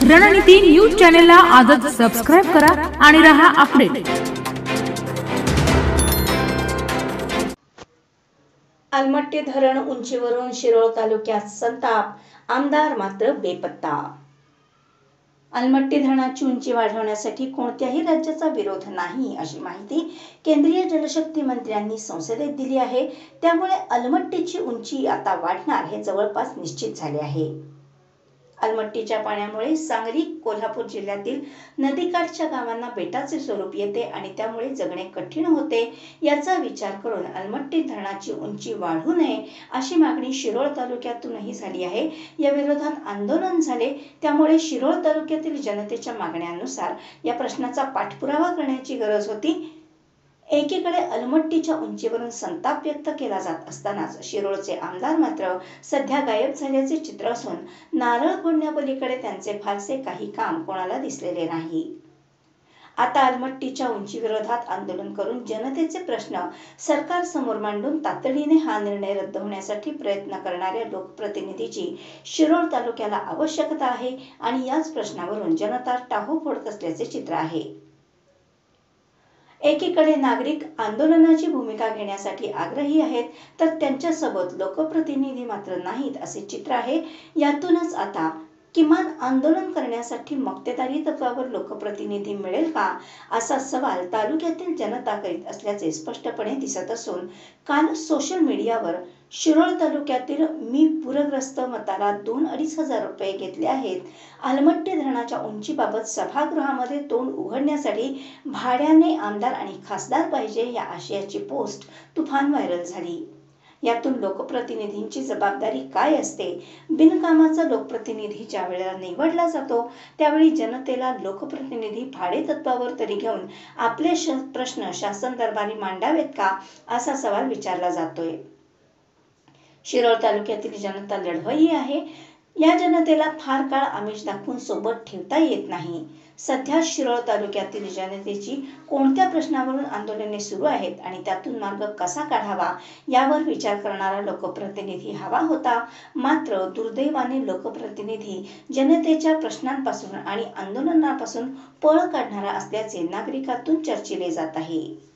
रणनीती न्यूज चॅनलला आजच सबस्क्राइब करा आणि रहा अपडेट। अलमट्टी धरण उंचीवरून शिरोळ तालुक्यात संताप, आमदार मात्र बेपत्ता। अलमट्टी धरणाची उंची वाढवण्यासाठी कोणत्याही राज्याचा विरोध नाही अशी माहिती केंद्रीय जलशक्ती मंत्र्यांनी संसदेत दिली आहे। त्यामुळे अलमट्टीची उंची आता वाढणार हे जवळपास निश्चित झाले आहे। अलमट्टीच्या पाण्यामुळे सांगली, कोल्हापूर जिल्ह्यातील नदीकाठच्या गावांना बेटाचे स्वरूप येते आणि त्यामुळे जगणे कठीण होते। याचा विचार करून अलमट्टी धरणाची उंची वाढवू नये अशी मागणी शिरोळ तालुक्यातूनही झाली आहे। या विरोधात आंदोलन झाले। त्यामुळे शिरोळ तालुक्यातील जनतेच्या मागण्यांनुसार या प्रश्नाचा पाठपुरावा करण्याची गरज होती। एकीकडे अलमट्टीच्या उंचीवरून संताप व्यक्त केला जात असतानाच शिरोळचे आमदार मात्र सध्या गायब झाल्याचे चित्र असून नारळ फोडण्यापलीकडे त्यांचे फारसे काही काम कोणाला दिसलेले नाही। आता अलमट्टीच्या उंचीविरोधात आंदोलन करून जनतेचे प्रश्न सरकारसमोर मांडून तातडीने हा निर्णय रद्द होण्यासाठी प्रयत्न करणाऱ्या लोकप्रतिनिधीची शिरोळ तालुक्याला आवश्यकता आहे आणि याच प्रश्नावरून जनता टाहो फोडत असल्याचे चित्र आहे। एकीकडे नागरिक आंदोलनाची भूमिका घेण्यासाठी आग्रही आहेत, तर त्यांच्यासोबत लोकप्रतिनिधी मात्र नाहीत असे चित्र आहे। यातूनच आता किमान आंदोलन करण्यासाठी मक्तेदारी तत्वावर लोकप्रतिनिधी मिळेल का असा सवाल तालुक्यातील जनता करीत असल्याचे स्पष्टपणे दिसत असून काल सोशल मीडियावर शिरोळ तालुक्यातील मी पूरग्रस्त मताला 2-2.5 रुपये घेतले आहेत, अलमट्टी धरणाच्या उंचीबाबत सभागृहामध्ये तोंड उघडण्यासाठी भाड्याने आमदार आणि खासदार पाहिजे या आशयाची पोस्ट तुफान व्हायरल झाली। यातून लोकप्रतिनिधींची जबाबदारी काय असते? बिनकामाचा लोकप्रतिनिधी ज्या वेळेला निवडला जातो त्यावेळी जनतेला लोकप्रतिनिधी भाडे तत्वावर तरी घेऊन आपले प्रश्न शासन दरबारी मांडावेत का असा सवाल विचारला जातोय। शिरोळ तालुक्यातील जनता लढवय्यी आहे। या जनतेला फार काळ आमिष दाखवून सोबत ठेवता येत नाही। सध्या शिरोळ तालुक्यातील जनतेची कोणत्या प्रश्नावरून आंदोलने सुरू आहेत आणि त्यातून मार्ग कसा काढावा यावर विचार करणारा लोकप्रतिनिधी हवा होता। मात्र दुर्दैवाने लोकप्रतिनिधी जनतेच्या प्रश्नांपासून आणि आंदोलनापासून पळ काढणारा असल्याचे नागरिकातून चर्चिले जात आहे।